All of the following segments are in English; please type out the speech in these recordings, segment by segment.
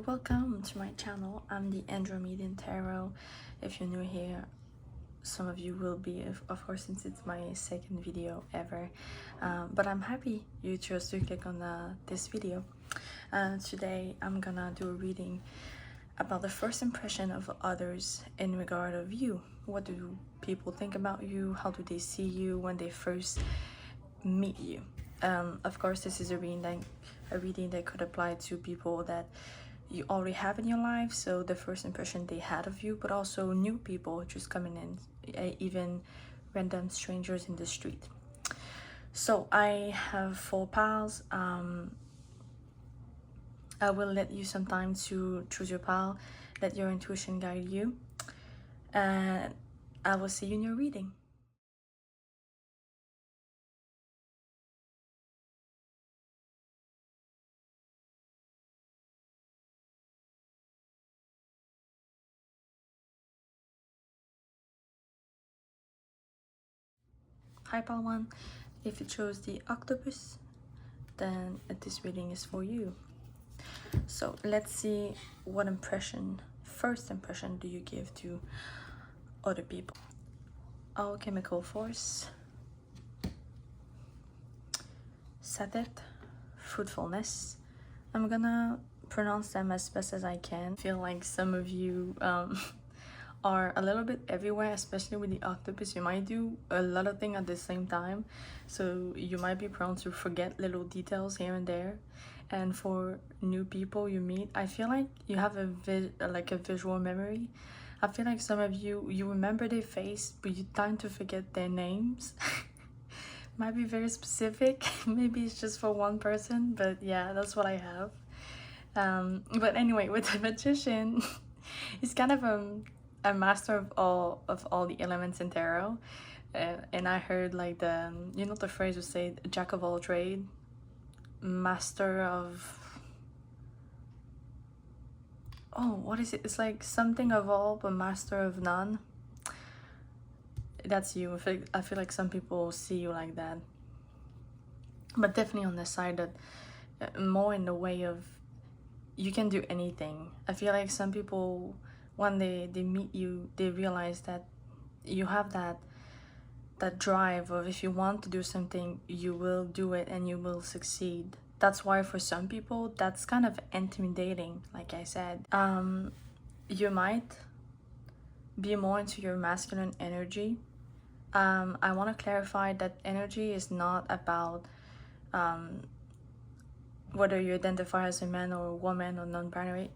welcome to my channel. I'm the Andromedan Tarot. If you're new here, some of you will be, of course, since it's my second video ever. But I'm happy you chose to click on this video. Today I'm gonna do a reading about the first impression of others in regard of you. What do people think about you? How do they see you when they first meet you? Of course, this is a reading that could apply to people that you already have in your life, so the first impression they had of you, but also new people just coming in, even random strangers in the street. So I have 4 piles. I will let you some time to choose your pile, let your intuition guide you, and I will see you in your reading. Hi pile 1, if you chose the octopus, then this reading is for you. So let's see what first impression do you give to other people. Alchemical force, satet, fruitfulness. I'm gonna pronounce them as best as I can. I feel like some of you are a little bit everywhere, especially with the octopus. You might do a lot of things at the same time, so you might be prone to forget little details here and there. And for new people you meet, I feel like you have a visual memory. I feel like some of you remember their face, but you tend to forget their names. Might be very specific. Maybe it's just for one person, but yeah, that's what I have. But anyway, with the magician, he's kind of a master of all the elements in tarot, and I heard like the phrase would say jack of all trade, master of, oh, what is it? It's like something of all but master of none. That's you. I feel like some people see you like that, but definitely on the side that more in the way of you can do anything. I feel like some people, when they meet you, they realize that you have that drive of, if you want to do something, you will do it and you will succeed. That's why for some people that's kind of intimidating. Like I said, you might be more into your masculine energy. I want to clarify that energy is not about whether you identify as a man or a woman or non-binary.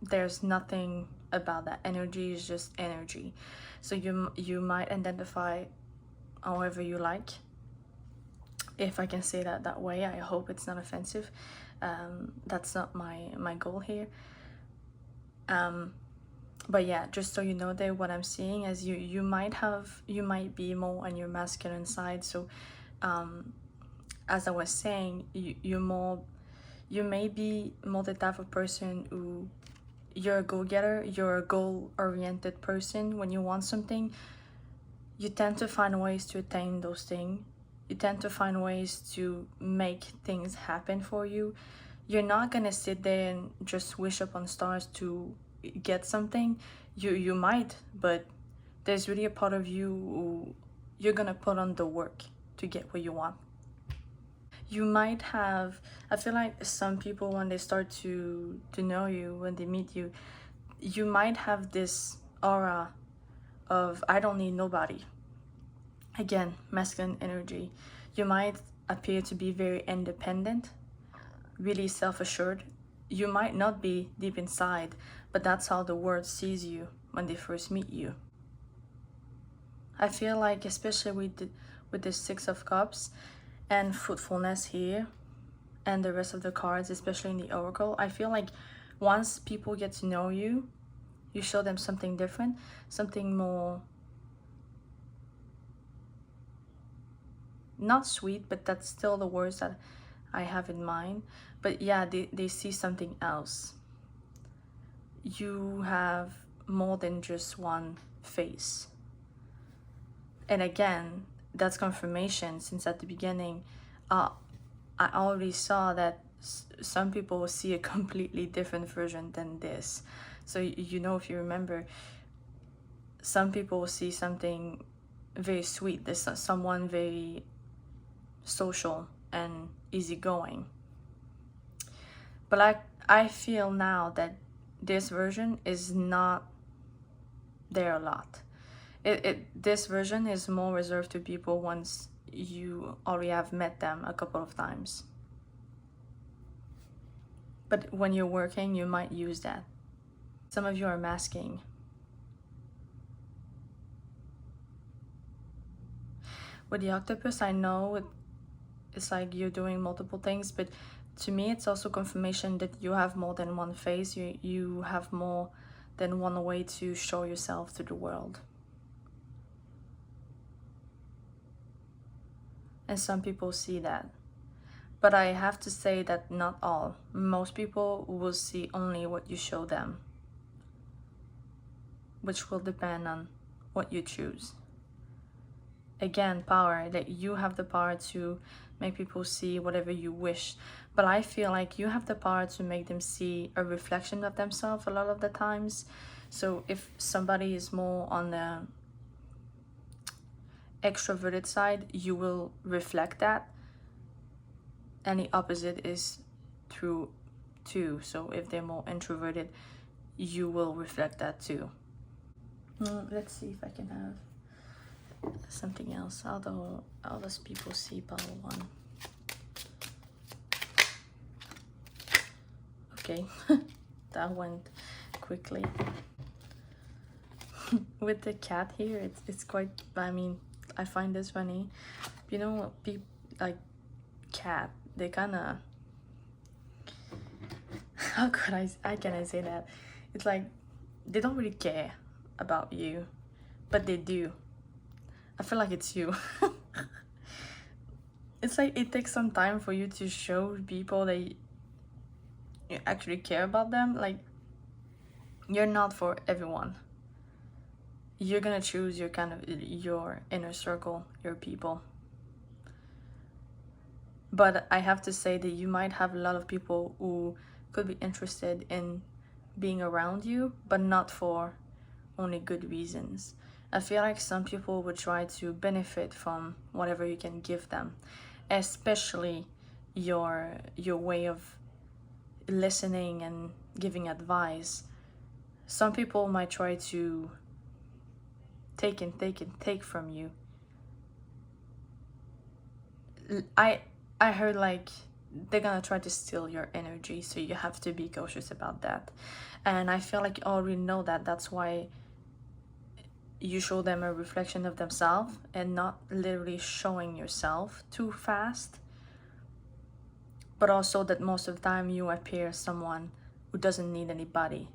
There's nothing about that. Energy is just energy. So you might identify however you like, if I can say that way. I hope it's not offensive. That's not my goal here. But yeah, just so you know that what I'm seeing is you might be more on your masculine side. So as I was saying, you may be more the type of person who, you're a go-getter, you're a goal-oriented person. When you want something, you tend to find ways to attain those things. You tend to find ways to make things happen for you. You're not gonna sit there and just wish upon stars to get something. You might, but there's really a part of you who you're gonna put on the work to get what you want. You might have, I feel like some people, when they start to know you, when they meet you, you might have this aura of, I don't need nobody. Again, masculine energy. You might appear to be very independent, really self-assured. You might not be deep inside, but that's how the world sees you when they first meet you. I feel like, especially with the 6 of Cups and fruitfulness here and the rest of the cards, especially in the oracle, I feel like once people get to know you, you show them something different, something more, not sweet, but that's still the words that I have in mind. But yeah, they see something else. You have more than just one face. And again, that's confirmation, since at the beginning I already saw that some people will see a completely different version than this. So you know, if you remember, some people will see something very sweet. There's someone very social and easygoing. But I feel now that this version is not there a lot. This version is more reserved to people once you already have met them a couple of times. But when you're working, you might use that. Some of you are masking. With the octopus, I know it's like you're doing multiple things, but to me, it's also confirmation that you have more than one face. You have more than one way to show yourself to the world. And some people see that. But I have to say that not all. Most people will see only what you show them, which will depend on what you choose. Again, power, that you have the power to make people see whatever you wish. But I feel like you have the power to make them see a reflection of themselves a lot of the times. So if somebody is more on the extroverted side, you will reflect that. And the opposite is true too. So if they're more introverted, you will reflect that too. Let's see if I can have something else. Although all those people see power 1. Okay, that went quickly. With the cat here, it's quite, I mean, I find this funny. You know, people like cat, they kind of, how can I say that? It's like they don't really care about you, but they do. I feel like it's you. It's like it takes some time for you to show people that you actually care about them. Like, you're not for everyone. You're gonna choose your kind of your inner circle, your people. But I have to say that you might have a lot of people who could be interested in being around you, but not for only good reasons. I feel like some people would try to benefit from whatever you can give them, especially your way of listening and giving advice. Some people might try to take from you. I heard like they're gonna try to steal your energy, so you have to be cautious about that. And I feel like you already know that. That's why you show them a reflection of themselves and not literally showing yourself too fast. But also that most of the time you appear someone who doesn't need anybody,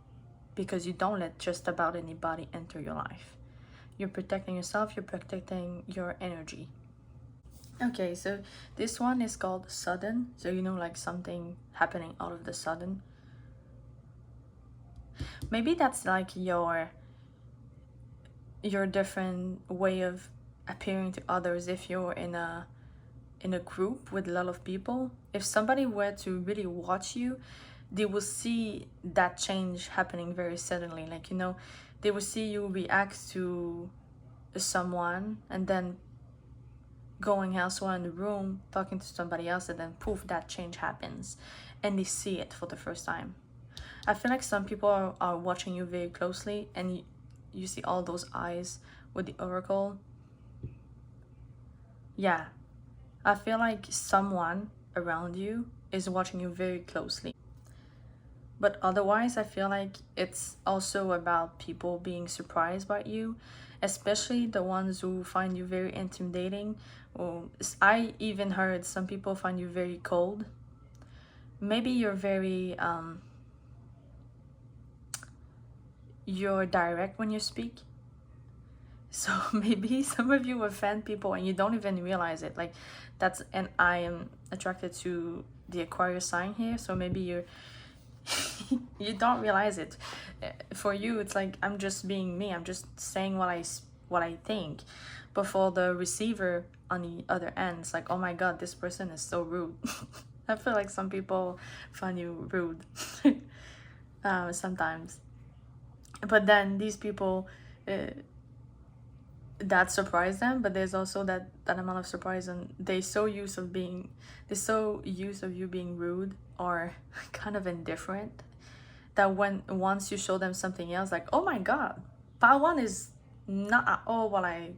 because you don't let just about anybody enter your life. You're protecting yourself, you're protecting your energy. Okay, so this one is called sudden. So you know, like something happening out of the sudden. Maybe that's like your different way of appearing to others. If you're in a group with a lot of people, if somebody were to really watch you, they will see that change happening very suddenly. Like, you know, they will see you react to someone and then going elsewhere in the room, talking to somebody else, and then poof, that change happens, and they see it for the first time. I feel like some people are watching you very closely, and you see all those eyes with the oracle. Yeah, I feel like someone around you is watching you very closely. But otherwise, I feel like it's also about people being surprised by you, especially the ones who find you very intimidating. I even heard some people find you very cold. Maybe you're very you're direct when you speak. So maybe some of you offend people and you don't even realize it. Like that's, and I am attracted to the Aquarius sign here, so maybe you're you don't realize it. For you, it's like I'm just being me. I'm just saying what I think. But for the receiver on the other end, it's like, oh my god, this person is so rude. I feel like some people find you rude sometimes. But then these people, uh, that surprise them, but there's also that amount of surprise, and they're so used of you being rude or kind of indifferent, that when once you show them something else, like, oh my god, part one is not at all what I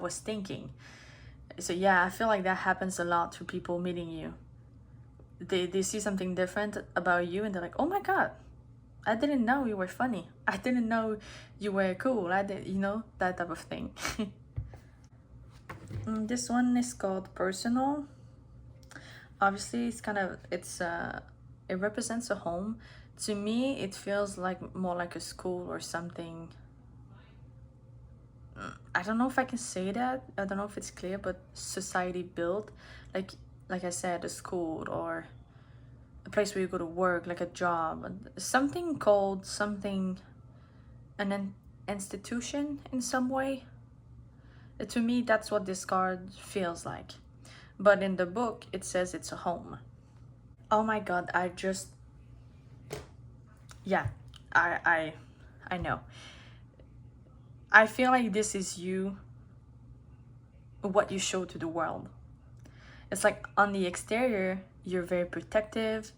was thinking. So yeah, I feel like that happens a lot to people meeting you. They see something different about you and they're like, oh my god, I didn't know you were funny, I didn't know you were cool, I did, that type of thing. This one is called personal. Obviously it represents a home. To me it feels like more like a school or something. I don't know if I can say that, I don't know if it's clear, but society built, like I said, a school or a place where you go to work, like a job, something called something, an institution in some way. To me that's what this card feels like, but in the book it says it's a home. Oh my god, yeah, I know. I feel like this is you, what you show to the world. It's like on the exterior you're very protective,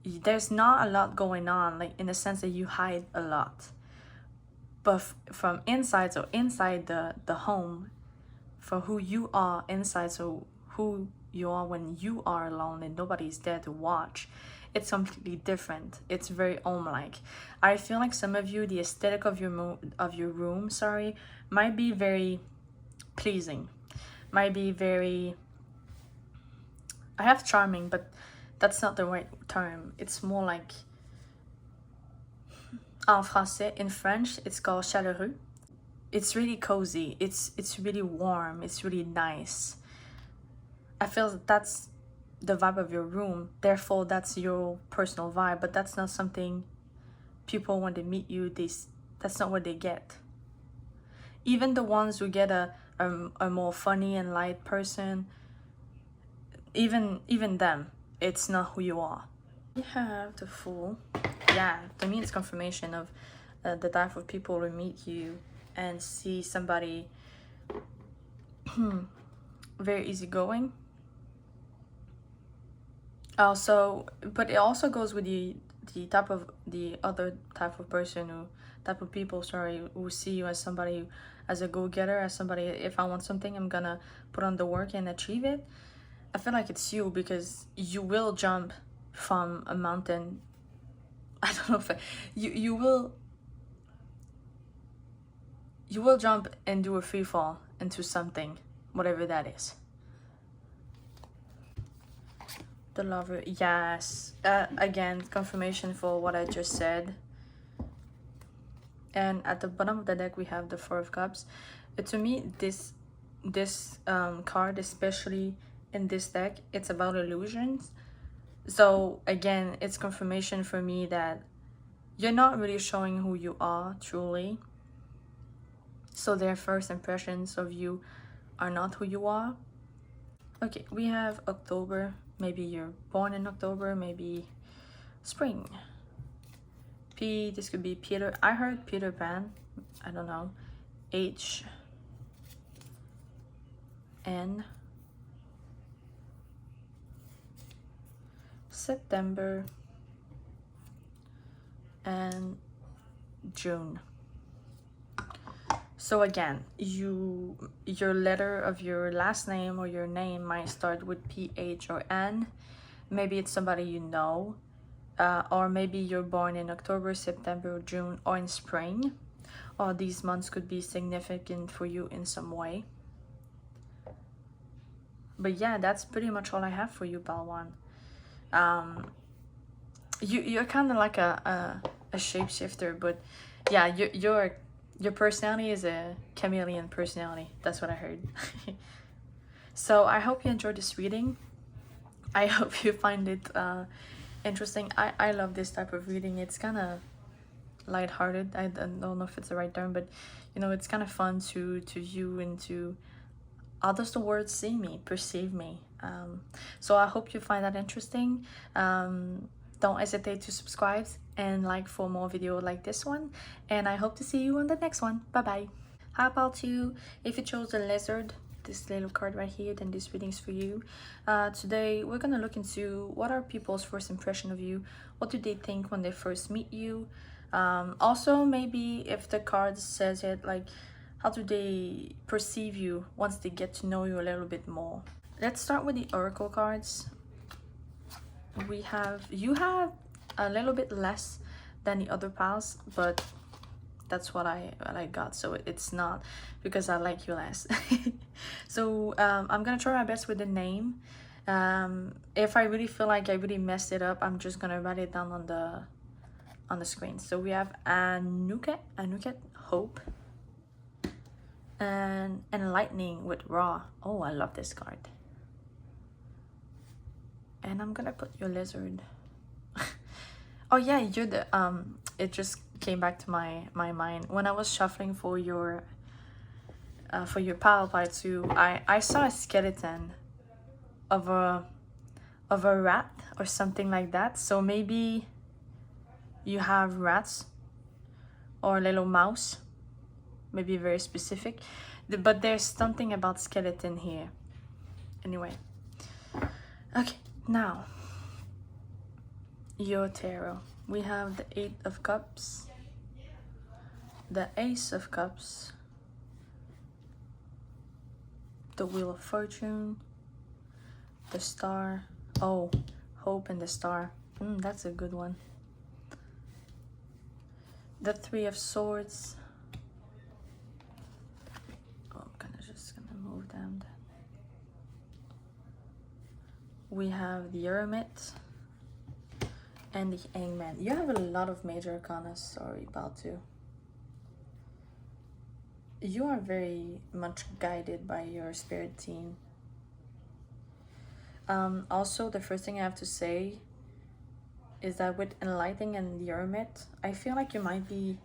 there's not a lot going on, like in the sense that you hide a lot, but from inside, so inside the home, for who you are inside, so who you are when you are alone and nobody's there to watch, it's completely different. It's very home-like. I feel like some of you, the aesthetic of your room, sorry, might be very pleasing, might be very, I have charming, but that's not the right term. It's more like, en français, in French it's called chaleureux. It's really cozy, it's really warm, it's really nice. I feel that's the vibe of your room, therefore that's your personal vibe, but that's not something people, when they meet you, that's not what they get. Even the ones who get a more funny and light person, even them, it's not who you are. You have the Fool. Yeah, to me it's confirmation of the type of people who meet you and see somebody very easygoing. Also, but it also goes with the other type of person, who type of people, sorry, who see you as somebody, as a go-getter, as somebody, if I want something I'm gonna put on the work and achieve it. I feel like it's you, because you will jump from a mountain. I don't know if you will jump and do a free fall into something, whatever that is. The Lover, yes. Again, confirmation for what I just said. And at the bottom of the deck we have the Four of Cups. To me, this card, especially in this deck, it's about illusions. So again, it's confirmation for me that you're not really showing who you are truly. So their first impressions of you are not who you are. Okay, we have October. Maybe you're born in October, maybe spring. P, this could be Peter. I heard Peter Pan. I don't know. H, N, September, and June. So again, your letter of your last name or your name might start with P, H, or N. Maybe it's somebody you know, or maybe you're born in October, September, June, or in spring. Or these months could be significant for you in some way. But yeah, that's pretty much all I have for you, Balwan. You're kind of like a shapeshifter, but yeah, your personality is a chameleon personality. That's what I heard. So I hope you enjoyed this reading. I hope you find it interesting. I love this type of reading. It's kind of lighthearted. I don't know if it's the right term, but it's kind of fun to view into how does the world see me, perceive me. So I hope you find that interesting. Don't hesitate to subscribe and like for more video like this one, and I hope to see you on the next one. Bye bye. How about you? If you chose the lizard, this little card right here, then this reading's for you. Today we're gonna look into what are people's first impression of you. What do they think when they first meet you? Also, maybe if the card says it, like, how do they perceive you once they get to know you a little bit more? Let's start with the oracle cards. You have a little bit less than the other piles, but that's what I got, so it's not because I like you less. So I'm gonna try my best with the name. If I really feel like I really messed it up, I'm just gonna write it down on the screen. So we have Anuket, Hope, and Enlightening with Raw. Oh, I love this card. And I'm gonna put your lizard. Oh yeah, you're the it just came back to my mind when I was shuffling for your pile part 2. I saw a skeleton of a rat or something like that. So maybe you have rats or a little mouse, maybe very specific, but there's something about skeleton here. Anyway, okay, now your tarot. We have the 8 of Cups, the Ace of Cups, the Wheel of Fortune, the Star. Oh, Hope and the Star. That's a good one. The 3 of Swords. Oh, I'm just gonna move them then. We have the Hermit and the Hangman. You have a lot of major arcana, sorry about to. You are very much guided by your spirit team. Also, the first thing I have to say is that with Enlightening and the Hermit, I feel like you might be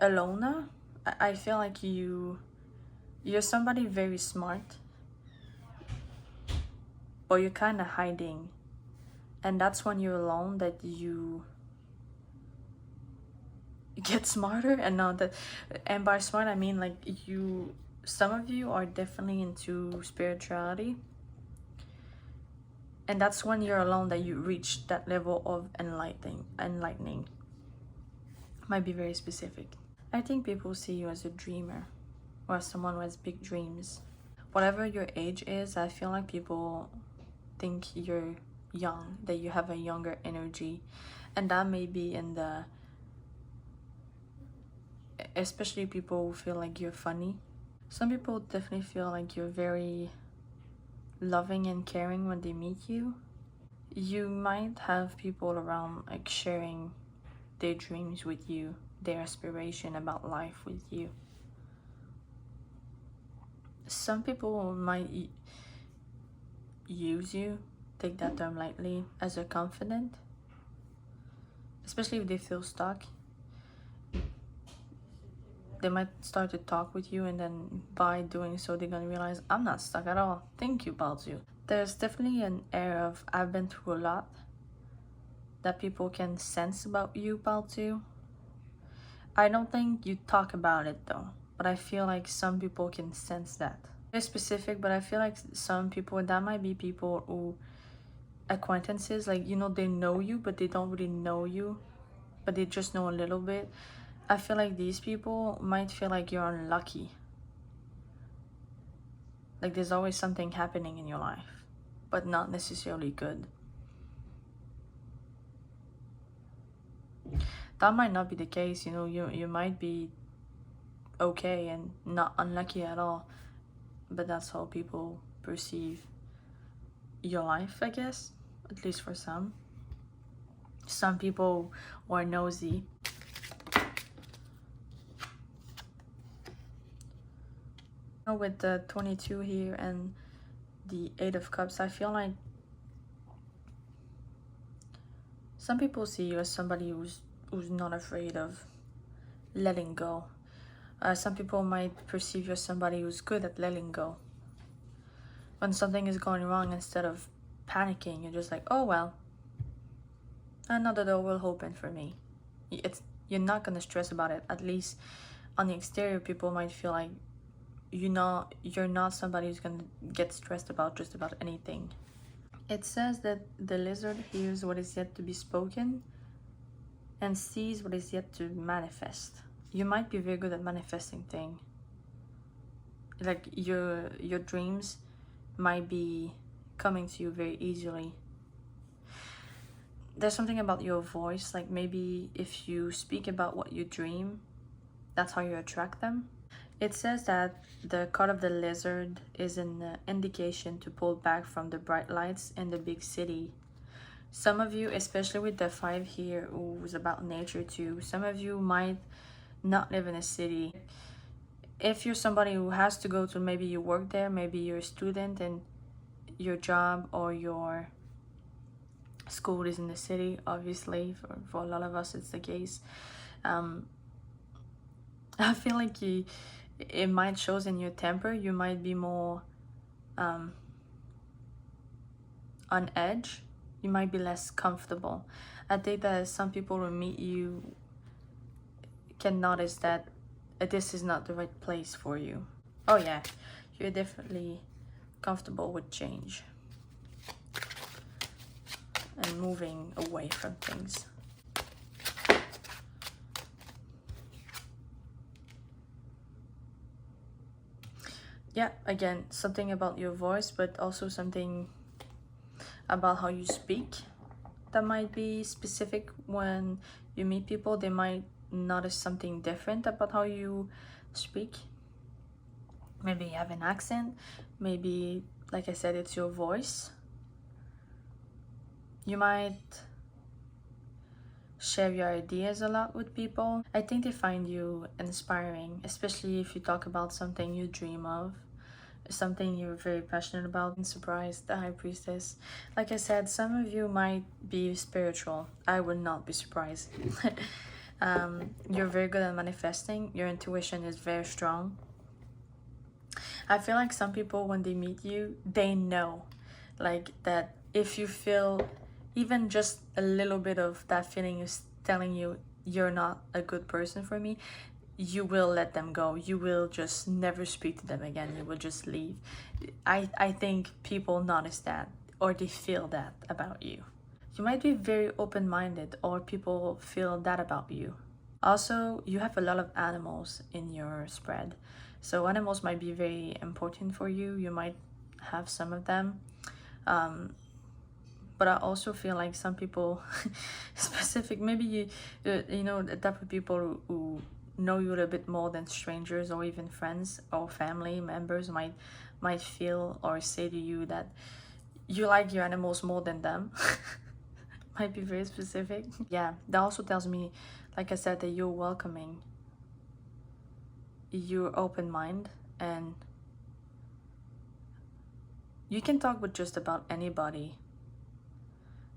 a loner. I feel like you're somebody very smart, but you're kind of hiding. And that's when you're alone that you get smarter. And now that, and by smart I mean like some of you are definitely into spirituality, and that's when you're alone that you reach that level of enlightening. Might be very specific. I think people see you as a dreamer or as someone who has big dreams. Whatever your age is, I feel like people think you're young, that you have a younger energy, and that may be in the, especially people who feel like you're funny. Some people definitely feel like you're very loving and caring when they meet you. You might have people around like sharing their dreams with you, their aspiration about life with you. Some people might use you, take that term lightly, as a confidant, especially if they feel stuck. They might start to talk with you, and then by doing so they're gonna realize, I'm not stuck at all, thank you, Balzu. There's definitely an air of I've been through a lot that people can sense about you, Balzu. I don't think you talk about it though, but I feel like some people can sense that. It's specific, but I feel like some people, that might be people who, acquaintances, like, you know, they know you but they don't really know you, but they just know a little bit. I feel like these people might feel like you're unlucky, like there's always something happening in your life, but not necessarily good. That might not be the case, you know. You might be okay and not unlucky at all, but that's how people perceive your life, I guess, at least for some people who are nosy. With the 22 here and the 8 of Cups, I feel like some people see you as somebody who's not afraid of letting go. Some people might perceive you as somebody who's good at letting go. when something is going wrong, instead of panicking, you're just like, oh well, another door will open for me. You're not gonna stress about it. At least on the exterior, people might feel like you're not somebody who's gonna get stressed about just about anything. It says that the lizard hears what is yet to be spoken and sees what is yet to manifest. You might be very good at manifesting things. Like your dreams might be coming to you very easily. There's something about your voice, like maybe if you speak about what you dream, that's how you attract them. It says that the card of the lizard is an indication to pull back from the bright lights in the big city. Some of you, especially with the 5 here, who's about nature too, some of you might not live in a city. If you're somebody who has to go to, maybe you work there, maybe you're a student and your job or your school is in the city, obviously for a lot of us it's the case. I feel like it might shows in your temper. You might be more on edge. You might be less comfortable. I think that some people who meet you can notice that this is not the right place for you. Oh yeah, you're definitely comfortable with change and moving away from things. Yeah, again, something about your voice, but also something about how you speak that might be specific. When you meet people, they might notice something different about how you speak. Maybe you have an accent, maybe, like I said, it's your voice. You might share your ideas a lot with people. I think they find you inspiring, especially if you talk about something you dream of, something you're very passionate about. I'm surprised, the High Priestess. Like I said, some of you might be spiritual. I would not be surprised. You're very good at manifesting. Your intuition is very strong. I feel like some people, when they meet you, they know, like, that if you feel even just a little bit of that feeling is telling you you're not a good person for me, you will let them go. You will just never speak to them again. You will just leave. I think people notice that, or they feel that about you. You might be very open-minded, or people feel that about you. Also, you have a lot of animals in your spread. So animals might be very important for you. You might have some of them. But I also feel like some people, specific, maybe you know, the type of people who know you a little bit more than strangers or even friends or family members might feel or say to you that you like your animals more than them. Might be very specific. Yeah, that also tells me, like I said, that you're welcoming, you're open mind, and you can talk with just about anybody.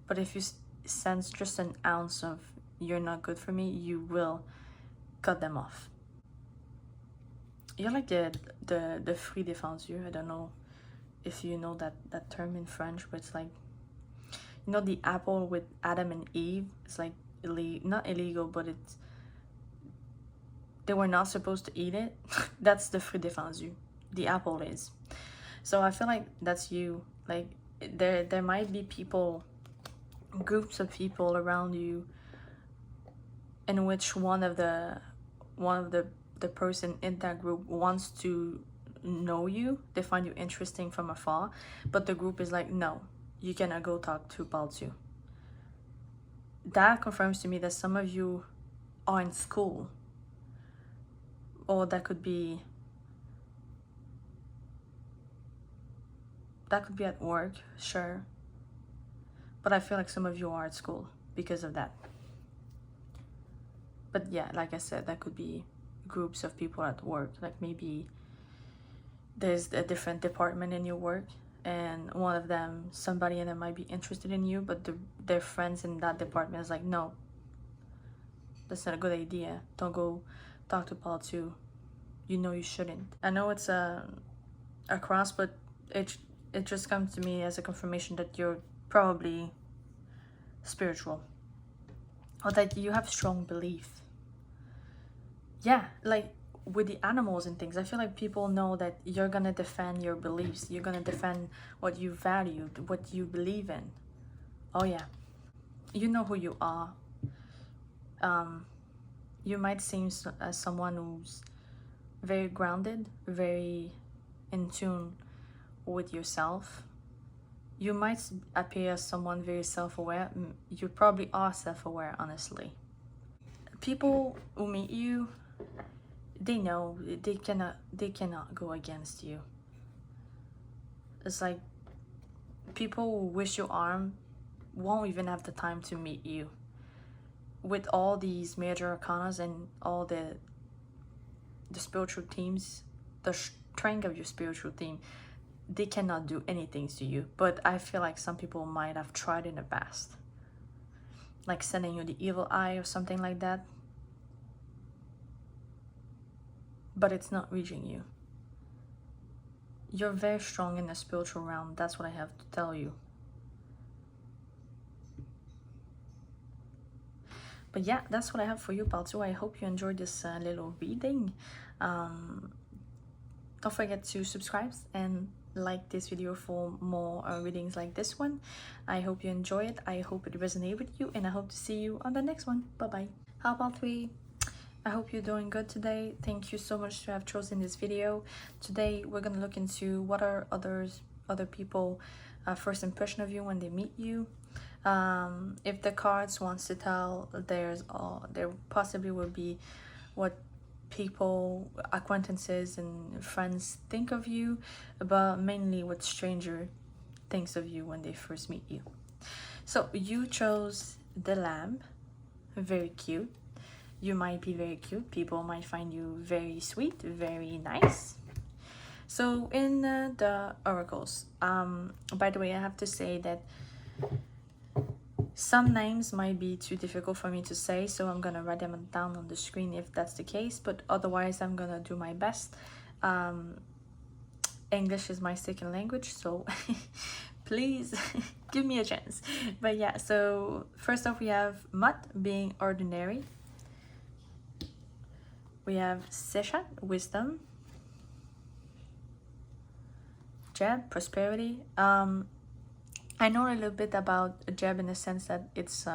But if you sense just an ounce of you're not good for me, you will cut them off. You're like the fruit défendu. I don't know if you know that term in French, but it's like, you know, the apple with Adam and Eve. It's like not illegal, but they were not supposed to eat it. That's the fruit défendu. The apple is. So I feel like that's you. Like there might be people, groups of people around you, in which one of the person in that group wants to know you. They find you interesting from afar, but the group is like, no, you cannot go talk to Baltu. That confirms to me that some of you are in school, or that could be at work, sure, but I feel like some of you are at school because of that. But yeah, like I said, that could be groups of people at work. Like maybe there's a different department in your work, and one of them, somebody in them might be interested in you, but their friends in that department is like, no, that's not a good idea. Don't go talk to Paul too. You know you shouldn't. I know it's a cross, but it just comes to me as a confirmation that you're probably spiritual, or that you have strong belief. Yeah, like with the animals and things, I feel like people know that you're gonna defend your beliefs, you're gonna defend what you value, what you believe in. Oh yeah, you know who you are. You might seem as someone who's very grounded, very in tune with yourself. You might appear as someone very self-aware. You probably are self-aware, honestly. People who meet you, they know they cannot go against you. It's like people who wish you harm won't even have the time to meet you. With all these major arcanas and all the spiritual themes, the strength of your spiritual theme, they cannot do anything to you. But I feel like some people might have tried in the past, like sending you the evil eye or something like that, but it's not reaching you. You're very strong in the spiritual realm. That's what I have to tell you. But yeah, that's what I have for you, part 2. I hope you enjoyed this little reading. Don't forget to subscribe and like this video for more readings like this one. I hope you enjoy it. I hope it resonated with you, and I hope to see you on the next one. Bye bye. How about 3? I hope you're doing good today. Thank you so much to have chosen this video. Today we're gonna look into what are other people first impression of you when they meet you. If the cards wants to tell, there possibly will be what people, acquaintances and friends think of you, but mainly what stranger thinks of you when they first meet you. So you chose the lamb. Very cute. You might be very cute. People might find you very sweet, very nice. So in the oracles, by the way, I have to say that some names might be too difficult for me to say, so I'm gonna write them down on the screen if that's the case, but otherwise I'm gonna do my best. English is my second language, so please give me a chance. But yeah, so first off we have Mut, being ordinary. We have Seshat, wisdom. Jeb, prosperity. I know a little bit about Jeb in the sense that it's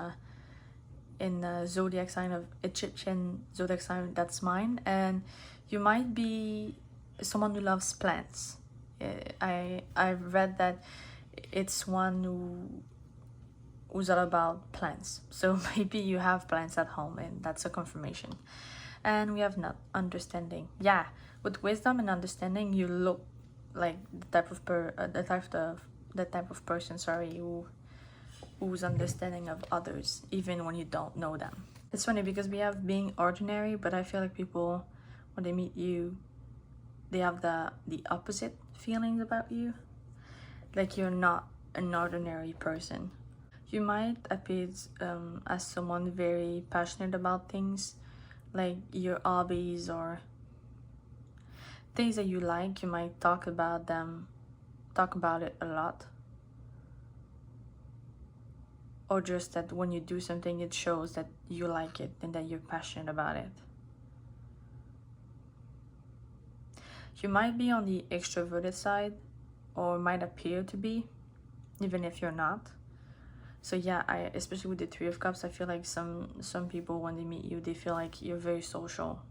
in the zodiac sign of Egyptian zodiac sign, that's mine, and you might be someone who loves plants. I've read that it's one who's all about plants, so maybe you have plants at home, and that's a confirmation. And we have not understanding. Yeah, with wisdom and understanding, you look like the type of person, sorry, who's understanding of others, even when you don't know them. It's funny because we have being ordinary, but I feel like people, when they meet you, they have the opposite feelings about you. Like you're not an ordinary person. You might appear as someone very passionate about things, like your hobbies or things that you like. You might talk about it a lot, or just that when you do something it shows that you like it and that you're passionate about it. You might be on the extroverted side, or might appear to be, even if you're not. So yeah, especially with the 3 of Cups, I feel like some people, when they meet you, they feel like you're very social,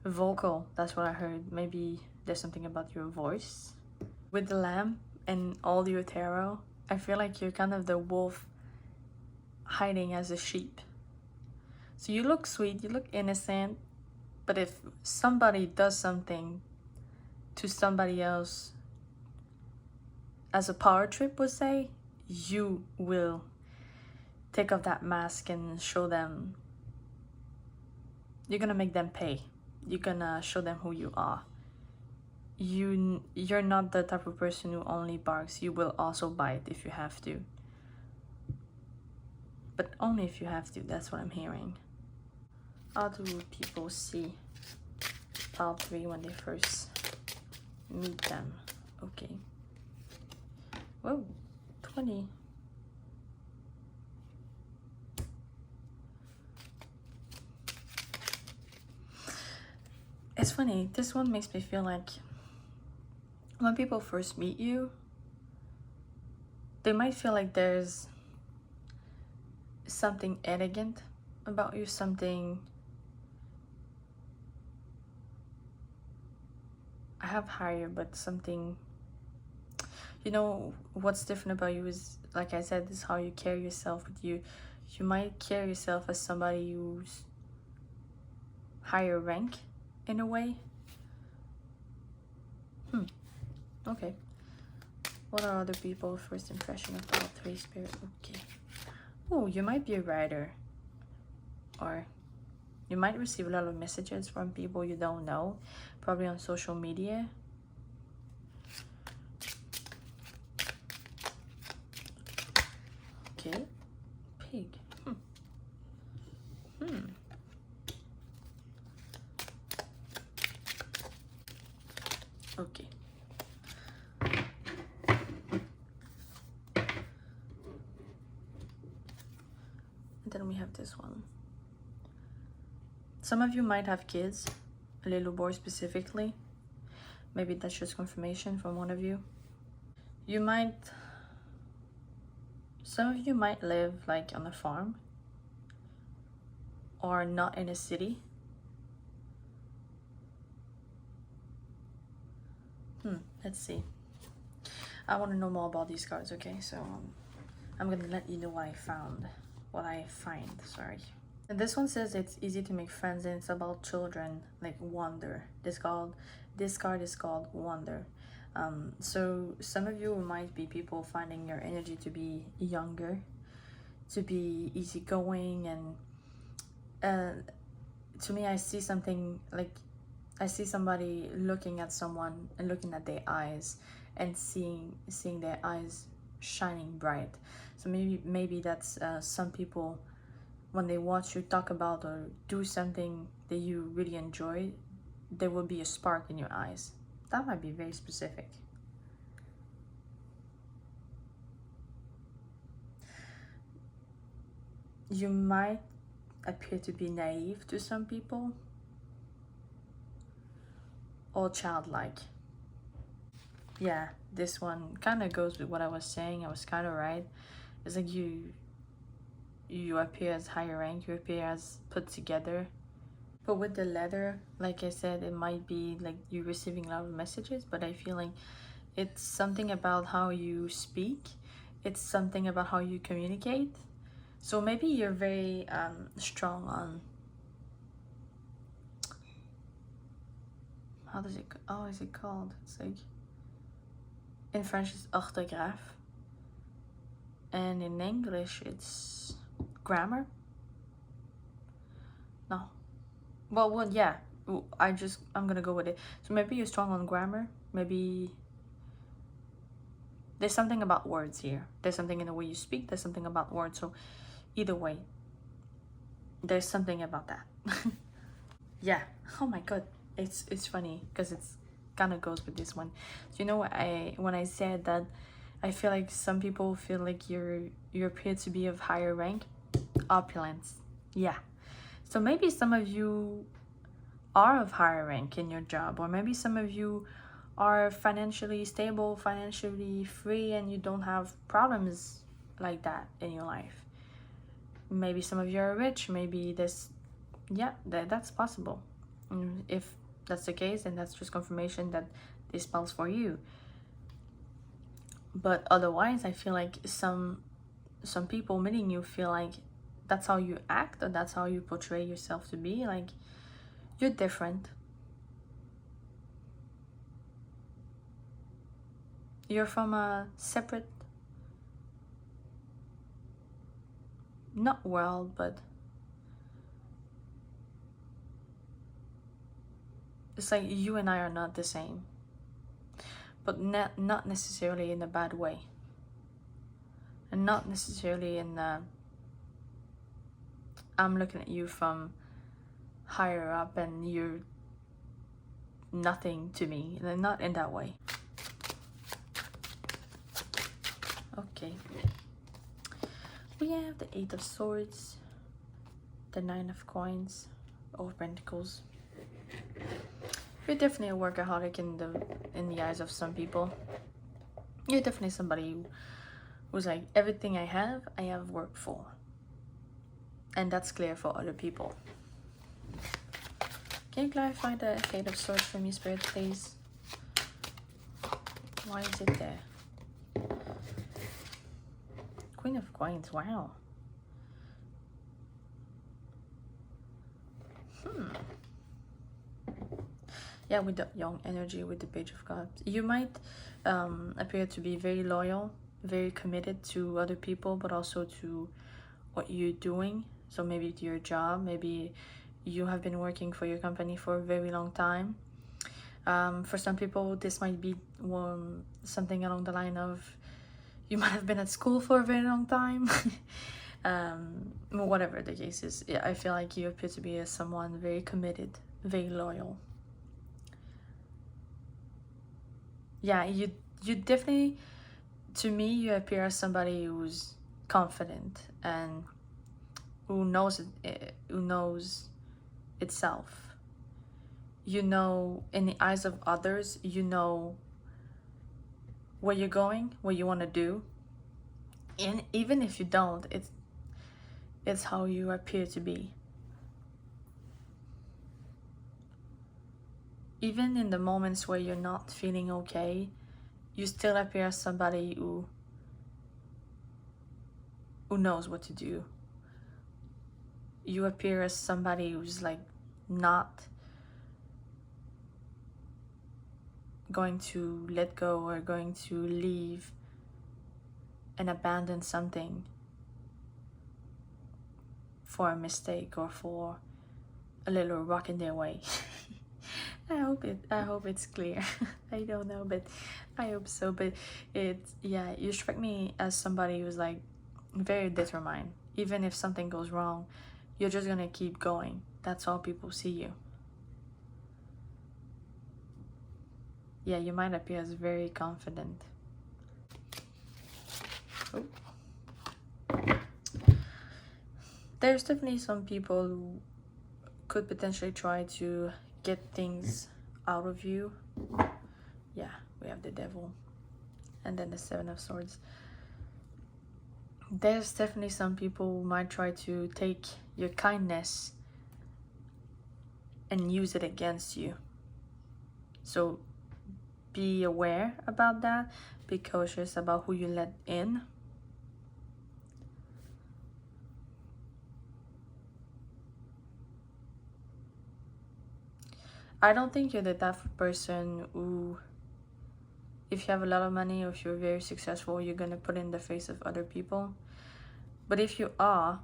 vocal. That's what I heard. Maybe there's something about your voice. With the lamb and all your tarot, I feel like you're kind of the wolf hiding as a sheep. So you look sweet, you look innocent, but if somebody does something to somebody else, as a power trip would say, you will take off that mask and show them. You're gonna make them pay. You're gonna show them who you are. You're not the type of person who only barks. You will also bite if you have to, but only if you have to. That's what I'm hearing. How do people see part 3 when they first meet them? Okay. Whoa, 20. It's funny, this one makes me feel like when people first meet you, they might feel like there's something elegant about you, something... I have higher, but something... You know, what's different about you is, like I said, is how you carry yourself. With you might carry yourself as somebody who's higher rank in a way. Okay. What are other people's first impression about 3 Spirit? Okay. Oh, you might be a writer. Or you might receive a lot of messages from people you don't know. Probably on social media. Okay. Pig. Okay. And then we have this one. Some of you might have kids, a little boy specifically. Maybe that's just confirmation from one of you. Some of you might live like on a farm or not in a city. Let's see. I want to know more about these cards, okay? So I'm gonna let you know what I find, sorry. And this one says it's easy to make friends and it's about children, like wonder. This card is called wonder. So some of you might be people finding your energy to be younger, to be easygoing, and to me I see something like, I see somebody looking at someone and looking at their eyes and seeing their eyes shining bright. So maybe that's some people, when they watch you talk about or do something that you really enjoy, there will be a spark in your eyes. That might be very specific. You might appear to be naive to some people or childlike. Yeah, this one kind of goes with what I was saying. I was kind of right. It's like you appear as higher rank, you appear as put together. But with the letter, like I said, it might be like you receiving a lot of messages, but I feel like it's something about how you speak. It's something about how you communicate. So maybe you're very strong on... How does it... Oh, is it called? It's like... In French, it's orthographe. And in English, it's grammar. No. Well, yeah. I'm gonna go with it. So maybe you're strong on grammar. Maybe there's something about words here. There's something in the way you speak. There's something about words. So either way, there's something about that. Yeah. Oh my god. It's funny because it's kind of goes with this one. So you know what, when I said that I feel like some people feel like you appear to be of higher rank, opulence. Yeah. So maybe some of you are of higher rank in your job, or maybe some of you are financially stable, financially free, and you don't have problems like that in your life. Maybe some of you are rich. Maybe this... Yeah, that's possible. If that's the case, then that's just confirmation that this spells for you. But otherwise, I feel like some people meeting you feel like that's how you act, or that's how you portray yourself to be. Like, you're different. You're from a separate... not world, but... it's like you and I are not the same. But not necessarily in a bad way. And not necessarily in the... I'm looking at you from higher up and you're nothing to me. Not in that way. Okay. We have the Eight of Swords, the Nine of Coins, of Pentacles. You're definitely a workaholic in the eyes of some people. You're definitely somebody who's like, everything I have worked for. And that's clear for other people. Can you clarify the Eight of Swords for me, Spirit, please? Why is it there? Queen of Coins, wow. Yeah, with the young energy, with the Page of Cups. You might appear to be very loyal, very committed to other people, but also to what you're doing. So maybe to your job, maybe you have been working for your company for a very long time. For some people, this might be something along the line of, you might have been at school for a very long time. Whatever the case is, yeah, I feel like you appear to be someone very committed, very loyal. Yeah, you definitely, to me, you appear as somebody who's confident and who knows itself. You know, in the eyes of others, you know where you're going, what you want to do. And even if you don't, it's how you appear to be. Even in the moments where you're not feeling okay, you still appear as somebody who knows what to do. You appear as somebody who's like not going to let go or going to leave and abandon something for a mistake or for a little rock in their way. I hope it's clear. I don't know, but I hope so. But yeah, you strike me as somebody who's like very determined. Even if something goes wrong, you're just gonna keep going. That's how people see you. Yeah, you might appear as very confident. Oh. There's definitely some people who could potentially try to get things out of you. Yeah, we have the Devil and then the Seven of Swords. There's definitely some people who might try to take your kindness and use it against you. So be aware about that. Be cautious about who you let in. I don't think you're the type of person who, if you have a lot of money or if you're very successful, you're gonna put in the face of other people. But if you are,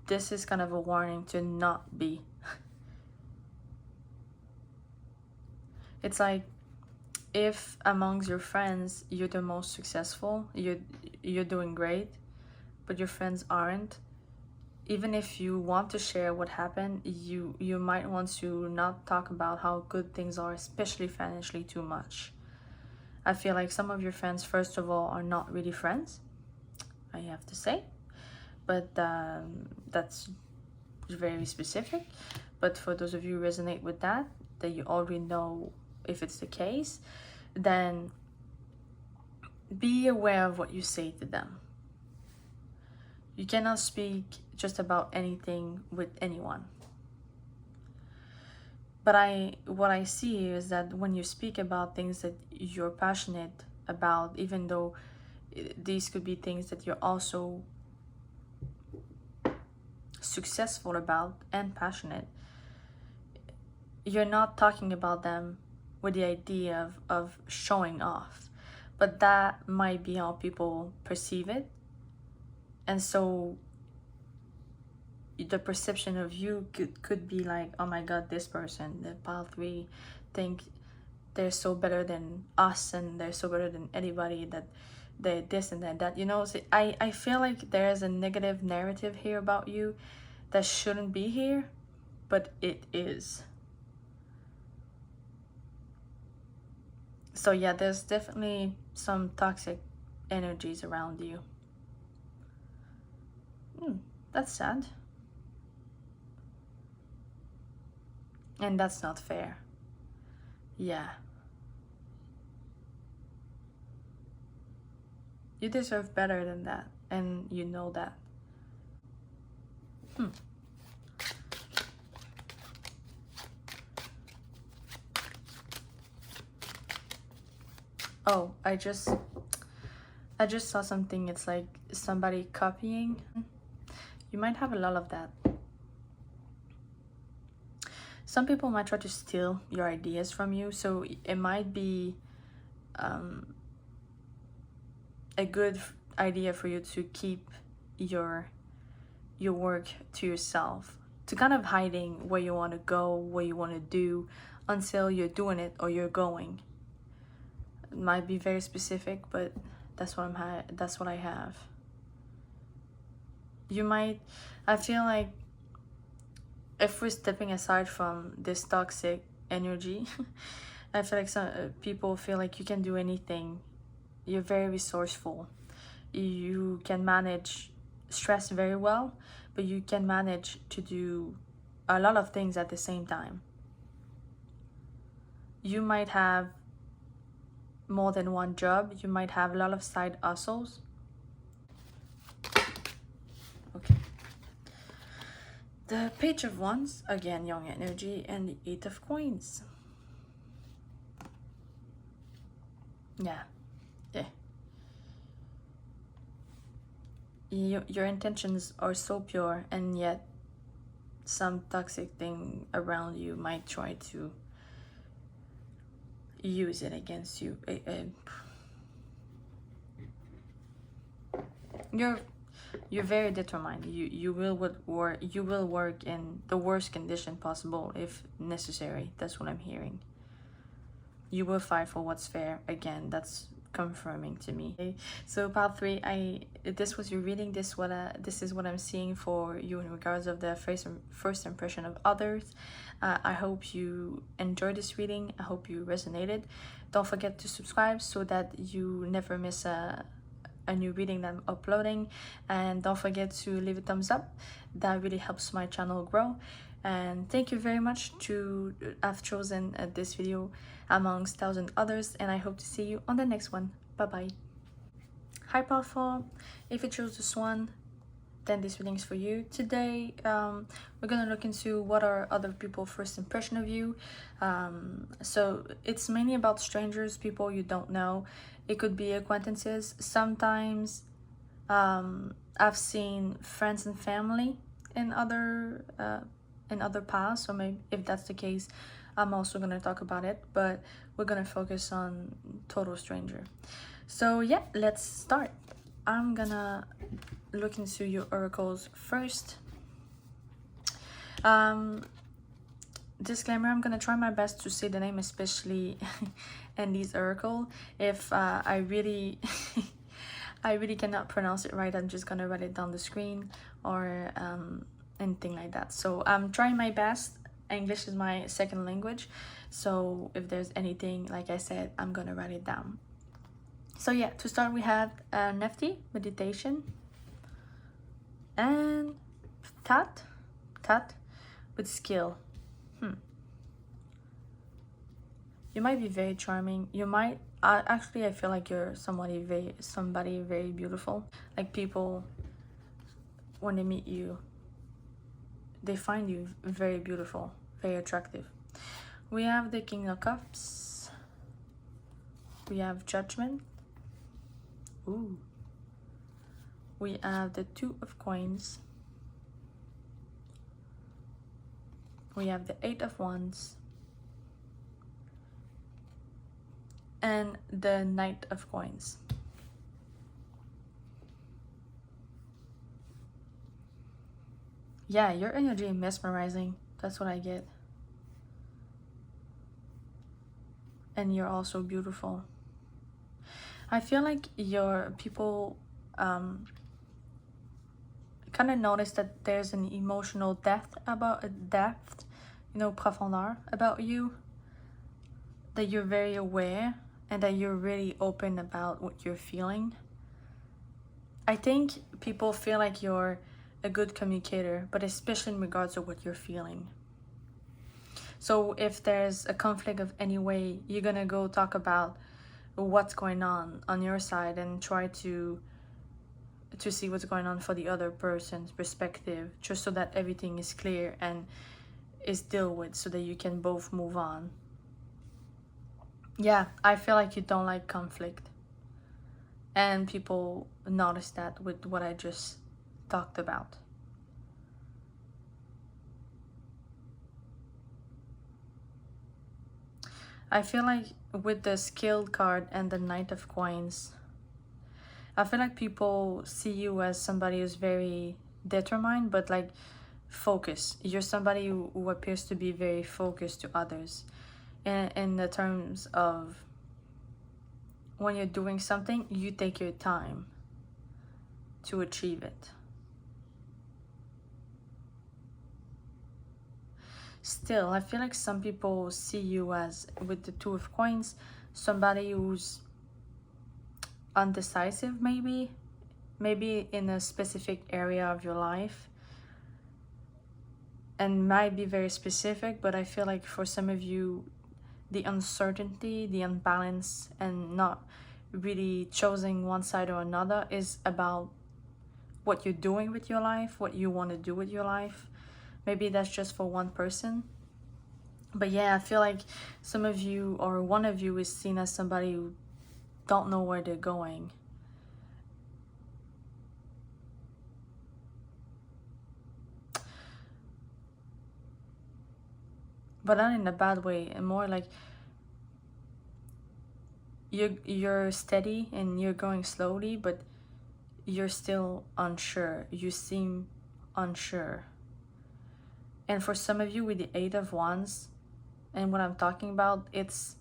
this is kind of a warning to not be. It's like, if amongst your friends you're the most successful, you're doing great, but your friends aren't, even if you want to share what happened, you might want to not talk about how good things are, especially financially, too much. I feel like some of your friends, first of all, are not really friends, I have to say, but that's very specific. But for those of you who resonate with that you already know if it's the case, then be aware of what you say to them. You cannot speak just about anything with anyone. But what I see is that when you speak about things that you're passionate about, even though these could be things that you're also successful about and passionate, you're not talking about them with the idea of showing off. But that might be how people perceive it. And so the perception of you could be like, oh my god, this person, the pile 3, think they're so better than us and they're so better than anybody, that they're this and that. You know, so I feel like there is a negative narrative here about you that shouldn't be here, but it is. So yeah, there's definitely some toxic energies around you. That's sad. And that's not fair. Yeah. You deserve better than that, and you know that. Oh, I just saw something. It's like somebody copying. You might have a lot of that. Some people might try to steal your ideas from you, so it might be a good idea for you to keep your work to yourself, to kind of hiding where you want to go, what you want to do, until you're doing it or you're going. It might be very specific, but that's what that's what I have. You might, I feel like, if we're stepping aside from this toxic energy, I feel like some people feel like you can do anything. You're very resourceful. You can manage stress very well, but you can manage to do a lot of things at the same time. You might have more than one job. You might have a lot of side hustles. Okay. The Page of Wands, again, young energy, and the Eight of Coins. Yeah. Your intentions are so pure, and yet some toxic thing around you might try to use it against you. You're very determined. You will work in the worst condition possible if necessary. That's what I'm hearing. You will fight for what's fair. Again, that's confirming to me. Okay. So part 3, this was your reading. This is what I'm seeing for you in regards of the first impression of others. I hope you enjoyed this reading. I hope you resonated. Don't forget to subscribe so that you never miss a new reading that I'm uploading, and don't forget to leave a thumbs up. That really helps my channel grow. And thank you very much to have chosen this video amongst 1,000 others, and I hope to see you on the next one. Bye bye. Hi powerful, if you chose this one, then this reading is for you. Today we're gonna look into what are other people's first impression of you. So it's mainly about strangers, people you don't know. It could be acquaintances. Sometimes I've seen friends and family in other paths, so maybe if that's the case, I'm also gonna talk about it, but we're gonna focus on total stranger. So yeah, let's start. I'm gonna look into your oracles first. Disclaimer, I'm gonna try my best to say the name, especially in these oracle. If I really I really cannot pronounce it right, I'm just gonna write it down the screen or anything like that. So I'm trying my best. English is my second language, so if there's anything, like I said, I'm gonna write it down. So yeah, to start, we have Nefti, meditation, and Tat with skill. You might be very charming. You might actually, I feel like you're somebody very beautiful. Like, people, when they meet you, they find you very beautiful, very attractive. We have the King of Cups. We have Judgment. Ooh. We have the Two of Coins. We have the Eight of Wands. And the Knight of Coins. Yeah, your energy is mesmerizing. That's what I get. And you're also beautiful. I feel like your people kind of notice that there's an emotional depth, profondeur about you. That you're very aware and that you're really open about what you're feeling. I think people feel like you're a good communicator, but especially in regards to what you're feeling. So if there's a conflict of any way, you're gonna go talk about what's going on your side and try to see what's going on for the other person's perspective, just so that everything is clear and is dealt with, so that you can both move on. Yeah, I feel like you don't like conflict, and people notice that with what I just talked about. I feel like with the skilled card and the Knight of Coins, I feel like people see you as somebody who's very determined, but like focused. You're somebody who appears to be very focused to others. In the terms of when you're doing something, you take your time to achieve it. Still, I feel like some people see you as, with the Two of Coins, somebody who's undecisive, maybe in a specific area of your life, and might be very specific, but I feel like for some of you, the uncertainty, the unbalance, and not really choosing one side or another is about what you're doing with your life, what you want to do with your life. Maybe that's just for one person. But yeah, I feel like some of you, or one of you, is seen as somebody who don't know where they're going. But not in a bad way, and more like you're steady and you're going slowly, but you're still unsure. You seem unsure. And for some of you with the Eight of Wands, and what I'm talking about, it's,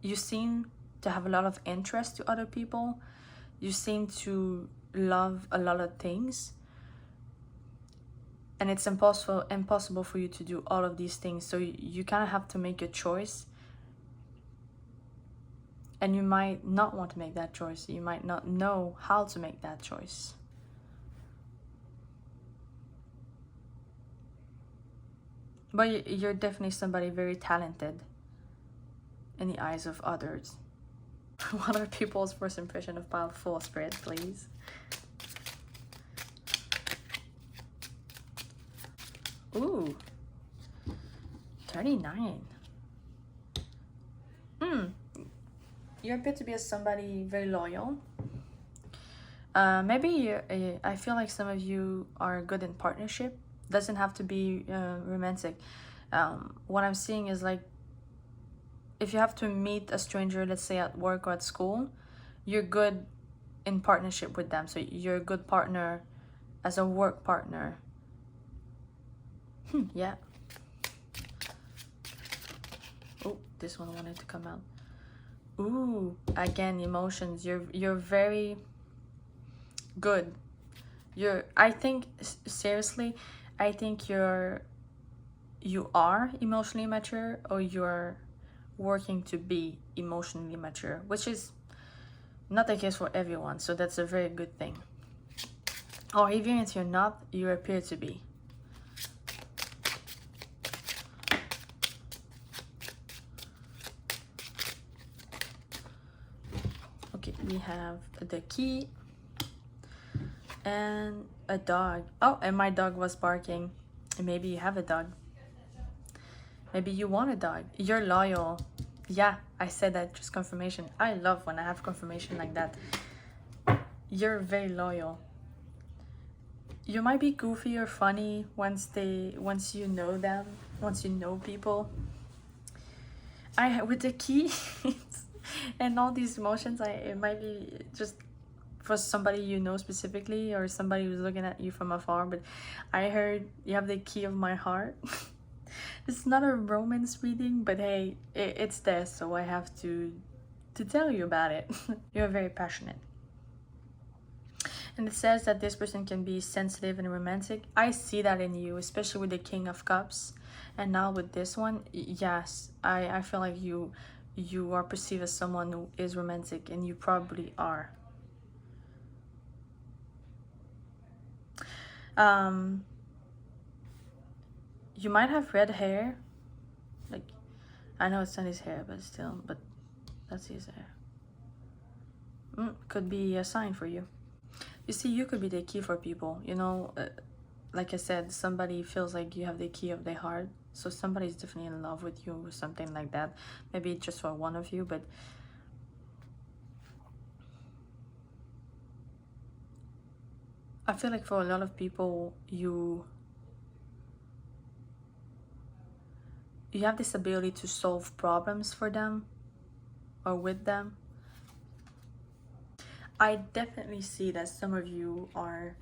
you seem to have a lot of interest to other people. You seem to love a lot of things. And it's impossible for you to do all of these things. So you kind of have to make a choice. And you might not want to make that choice. You might not know how to make that choice. But you're definitely somebody very talented in the eyes of others. What are people's first impression of pile 4, Spirit, please? Ooh. 39. You appear to be somebody very loyal. Maybe I feel like some of you are good in partnership. Doesn't have to be romantic. What I'm seeing is like, if you have to meet a stranger, let's say at work or at school, you're good in partnership with them. So you're a good partner as a work partner. Yeah. Oh, this one wanted to come out. Ooh, again, emotions. You're very good. I think, seriously, I think you are emotionally mature, or you're working to be emotionally mature, which is not the case for everyone, so that's a very good thing. Or even if you're not, you appear to be. Okay, we have the key and a dog. Oh, and my dog was barking. And maybe you have a dog. Maybe you want a dog. You're loyal. Yeah, I said that, just confirmation. I love when I have confirmation like that. You're very loyal. You might be goofy or funny once you know them, once you know people. With the key and all these emotions, it might be just for somebody you know specifically, or somebody who's looking at you from afar, but I heard you have the key of my heart. It's not a romance reading, but hey, it's there, so I have to tell you about it. You're very passionate. And it says that this person can be sensitive and romantic. I see that in you, especially with the King of Cups. And now with this one, yes, I feel like you are perceived as someone who is romantic, and you probably are. Um, you might have red hair. Like, I know it's not his hair, but still, but that's his hair. Could be a sign for you. You see, you could be the key for people. You know, like I said, somebody feels like you have the key of their heart. So somebody's definitely in love with you or something like that. Maybe just for one of you, but I feel like for a lot of people, you have this ability to solve problems for them or with them. I definitely see that some of you are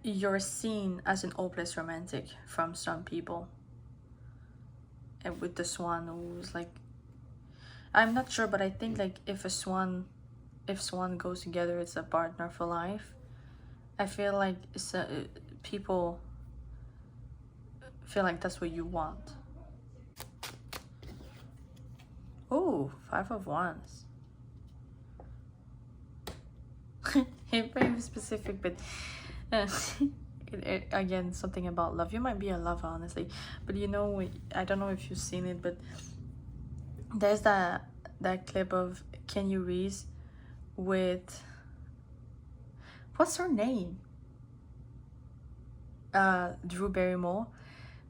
you're seen as an hopeless romantic from some people. And with the swan who's like, I'm not sure, but I think like if swan goes together, it's a partner for life. I feel like people feel like that's what you want. Oh, 5 of Wands. It's very specific, but again, something about love. You might be a lover, honestly, but you know, I don't know if you've seen it, but there's that clip of Kanye Reese with, what's her name? Drew Barrymore,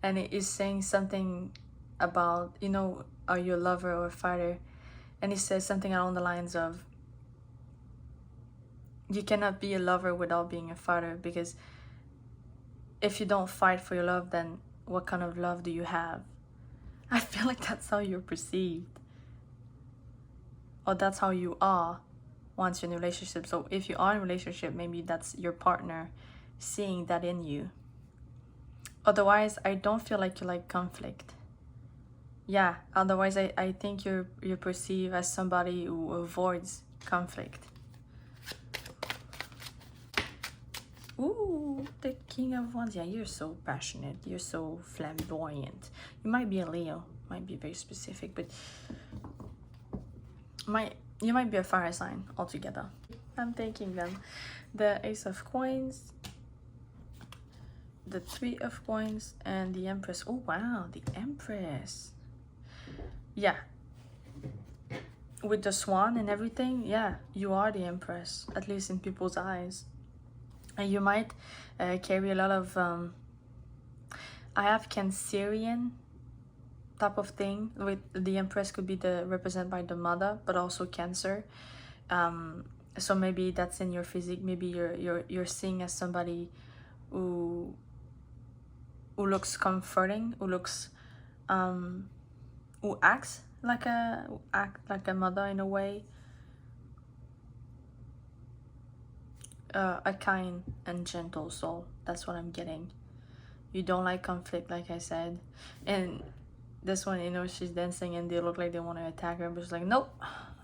and it is saying something about, you know, are you a lover or a fighter? And he says something along the lines of, you cannot be a lover without being a fighter, because if you don't fight for your love, then what kind of love do you have? I feel like that's how you're perceived, or that's how you are once you're in a relationship. So if you are in a relationship, maybe that's your partner seeing that in you. Otherwise, I don't feel like you like conflict. Yeah, otherwise I think you're perceived as somebody who avoids conflict. Ooh, the King of Wands. Yeah, you're so passionate. You're so flamboyant. You might be a Leo. Might be very specific, but you might be a fire sign altogether. I'm taking them. The Ace of Coins, the Three of Coins, and the Empress. Oh wow, the Empress. Yeah. With the swan and everything, yeah, you are the Empress, at least in people's eyes. And you might carry a lot of I have Cancerian type of thing. With the Empress could be the represented by the mother, but also Cancer. So maybe that's in your physique. Maybe you're seeing as somebody who looks comforting, who looks who acts like a mother in a way. A kind and gentle soul. That's what I'm getting. You don't like conflict, like I said. And this one, you know, she's dancing and they look like they want to attack her, but she's like, nope,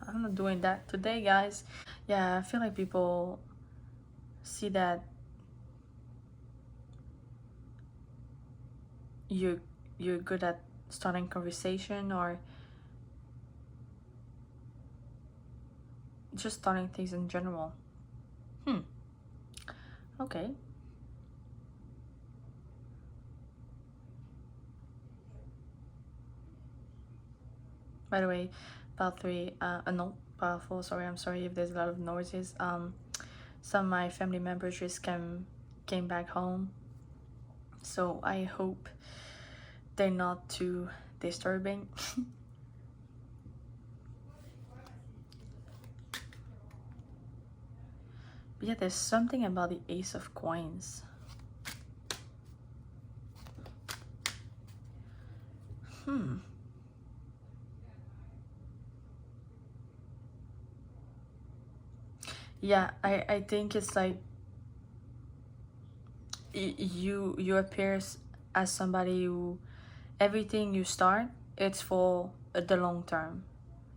I'm not doing that today, guys. Yeah, I feel like people see that you're good at starting conversation, or just starting things in general. Okay. By the way, part 3, no, part 4, sorry, I'm sorry if there's a lot of noises. Some of my family members just came back home, so I hope they're not too disturbing. But yeah, there's something about the Ace of Coins. Yeah, I think it's like you appear as somebody who, everything you start, it's for the long term.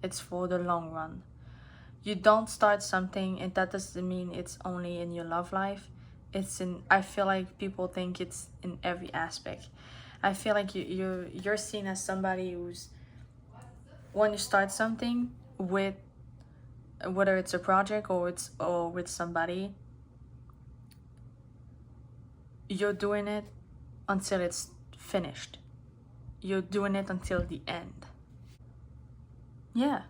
It's for the long run. You don't start something, and that doesn't mean it's only in your love life. It's in, I feel like people think it's in every aspect. I feel like you're seen as somebody who's, when you start something with whether it's a project or with somebody, you're doing it until it's finished. You're doing it until the end. Yeah.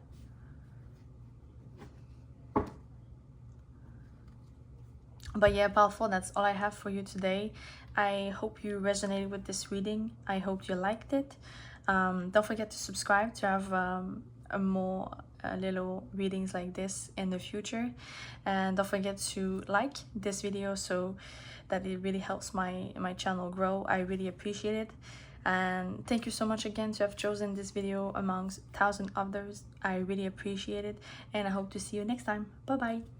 But yeah, powerful, that's all I have for you today. I hope you resonated with this reading. I hope you liked it. Don't forget to subscribe to have a more little readings like this in the future, and don't forget to like this video so that it really helps my channel grow. I really appreciate it, and thank you so much again to have chosen this video amongst 1,000 others. I really appreciate it, and I hope to see you next time. Bye bye.